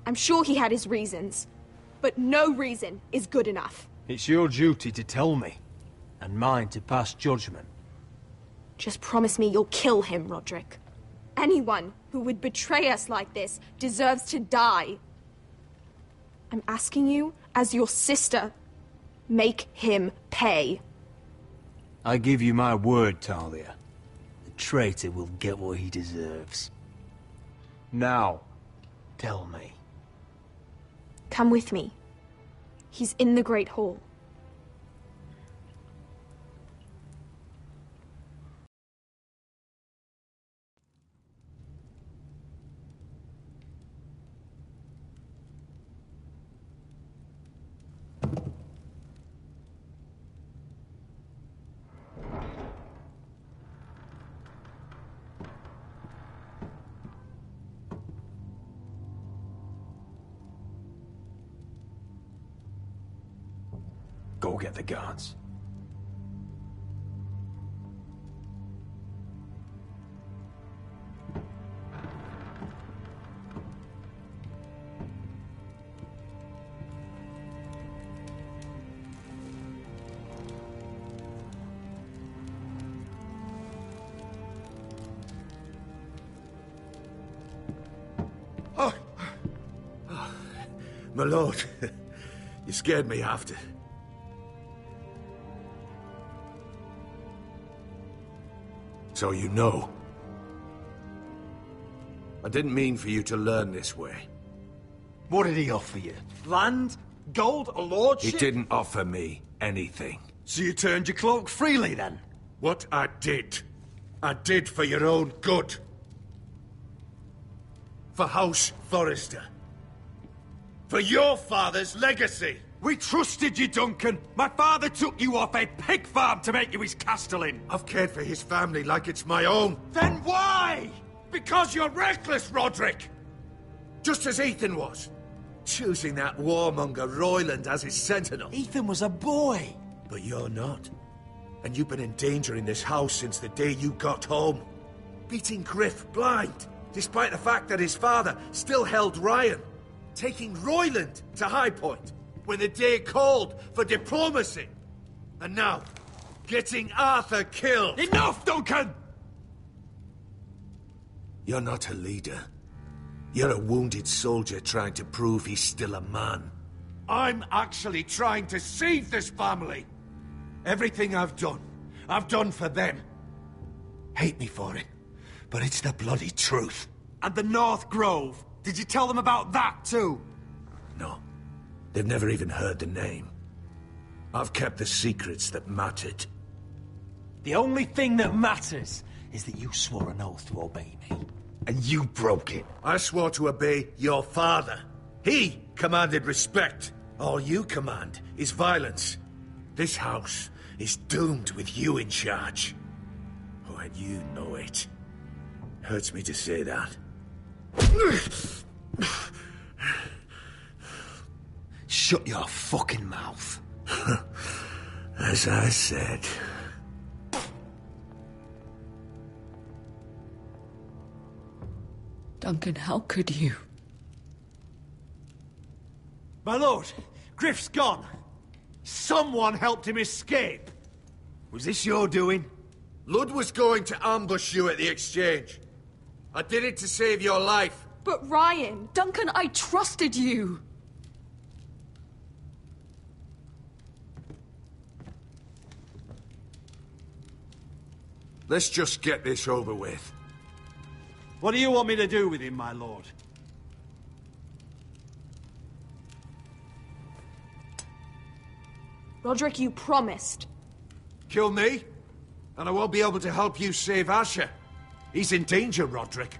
I'm sure he had his reasons. But no reason is good enough. It's your duty to tell me, and mine to pass judgment. Just promise me you'll kill him, Roderick. Anyone who would betray us like this deserves to die. I'm asking you, as your sister, make him pay. I give you my word, Talia. The traitor will get what he deserves. Now, tell me. Come with me. He's in the Great Hall. Go get the guards. My lord, you scared me after. So you know. I didn't mean for you to learn this way. What did he offer you? Land? Gold? A lordship? He didn't offer me anything. So you turned your cloak freely, then? What I did for your own good. For House Forrester. For your father's legacy. We trusted you, Duncan. My father took you off a pig farm to make you his castellan. I've cared for his family like it's my own. Then why? Because you're reckless, Roderick! Just as Ethan was. Choosing that warmonger Royland as his sentinel. Ethan was a boy. But you're not. And you've been endangering this house since the day you got home. Beating Griff blind, despite the fact that his father still held Ryan. Taking Royland to High Point when the day called for diplomacy. And now, getting Arthur killed. Enough, Duncan! You're not a leader. You're a wounded soldier trying to prove he's still a man. I'm actually trying to save this family. Everything I've done for them. Hate me for it, but it's the bloody truth. And the North Grove. Did you tell them about that too? No. They've never even heard the name. I've kept the secrets that mattered. The only thing that matters is that you swore an oath to obey me. And you broke it. I swore to obey your father. He commanded respect. All you command is violence. This house is doomed with you in charge. Oh, and you know it. Hurts me to say that. Shut your fucking mouth. As I said. Duncan, how could you? My lord, Griff's gone. Someone helped him escape. Was this your doing? Ludd was going to ambush you at the exchange. I did it to save your life. But Ryan, Duncan, I trusted you. Let's just get this over with. What do you want me to do with him, my lord? Roderick, you promised. Kill me, and I won't be able to help you save Asher. He's in danger, Roderick.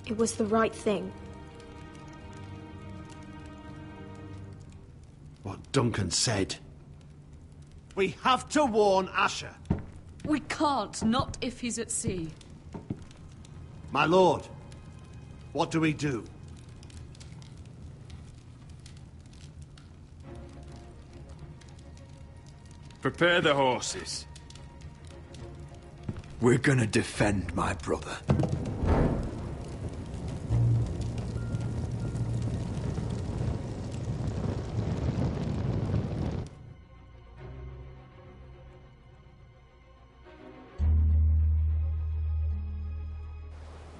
It was the right thing. What Duncan said. We have to warn Asher. We can't, not if he's at sea. My lord, what do we do? Prepare the horses. We're gonna defend my brother.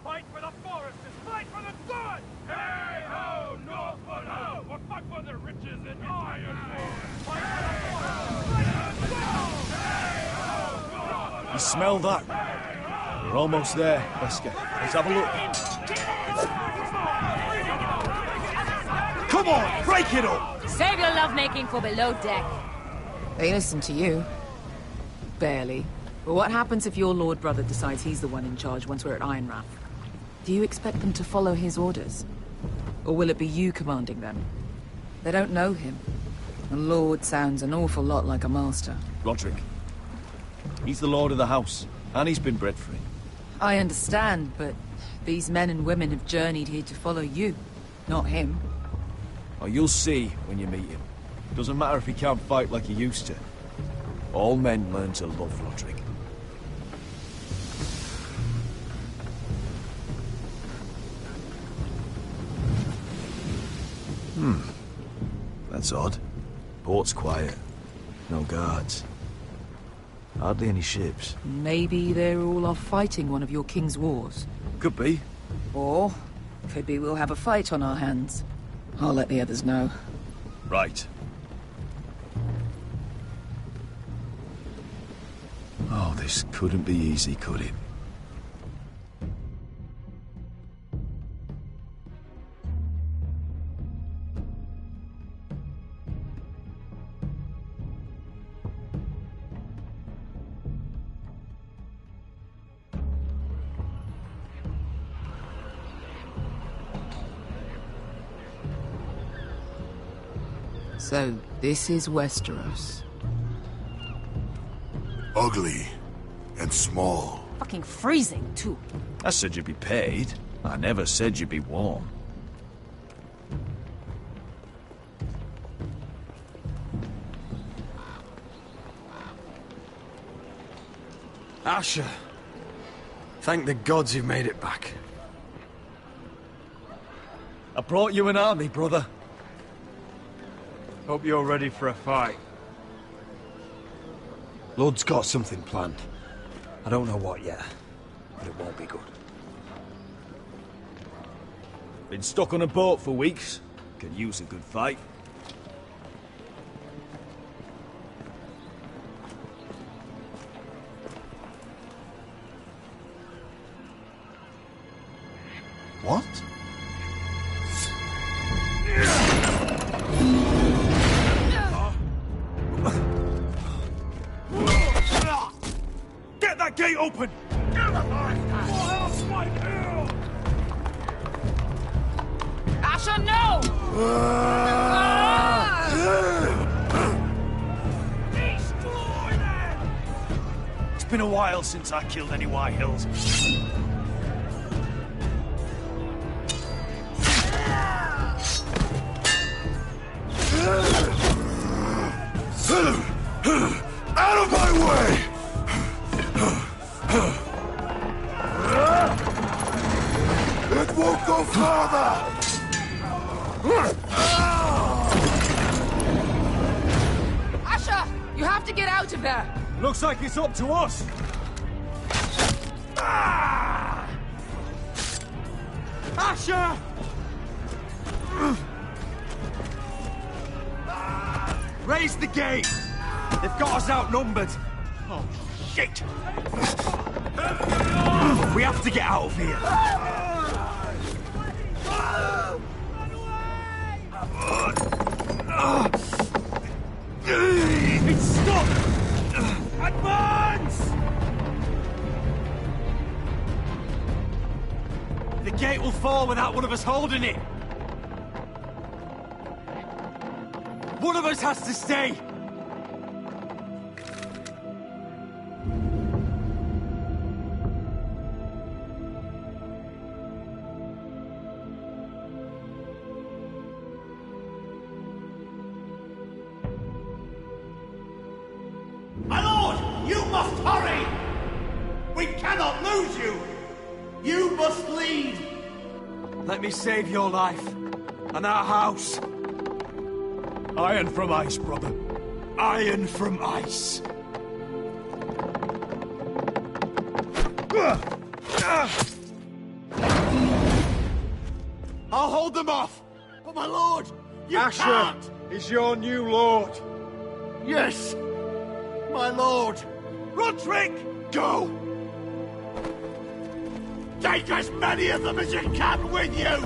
Fight for the Foresters! Fight for the sword! Hey ho, Northwood ho! We'll fight for the riches in Ironwood! Fight for the Foresters! Fight for the sword! Hey ho, You smell that? We're almost there, Wesker. Let's have a look. Come on, break it up! Save your lovemaking for below deck. They listen to you. Barely. But what happens if your lord brother decides he's the one in charge once we're at Ironrath? Do you expect them to follow his orders? Or will it be you commanding them? They don't know him. A lord sounds an awful lot like a master. Roderick. He's the lord of the house, and he's been bred for it. I understand, but these men and women have journeyed here to follow you, not him. Oh, you'll see when you meet him. Doesn't matter if he can't fight like he used to. All men learn to love Roderick. That's odd. Port's quiet. No guards. Hardly any ships. Maybe they're all off fighting one of your king's wars. Could be. Or, could be we'll have a fight on our hands. I'll let the others know. Right. Oh, this couldn't be easy, could it? So, this is Westeros. Ugly and small. Fucking freezing, too. I said you'd be paid. I never said you'd be warm. Asher. Thank the gods you've made it back. I brought you an army, brother. Hope you're ready for a fight. Lord's got something planned. I don't know what yet, but it won't be good. Been stuck on a boat for weeks. Could use a good fight. What? Get that gate open! Asher, no! It's been a while since I killed any White Hills. Out of my way! It won't go farther! Asher, you have to get out of there! Looks like it's up to us! Asher! Raise the gate! They've got us outnumbered! Oh, shit! We have to get out of here! It's stuck! Advance! The gate will fall without one of us holding it! One of us has to stay! My lord, you must hurry! We cannot lose you! You must lead! Let me save your life, and our house. Iron from ice, brother. Iron from ice. I'll hold them off! But my lord, you Asher can't! is your new lord. Yes, my lord. Roderick! Go! Take as many of them as you can with you!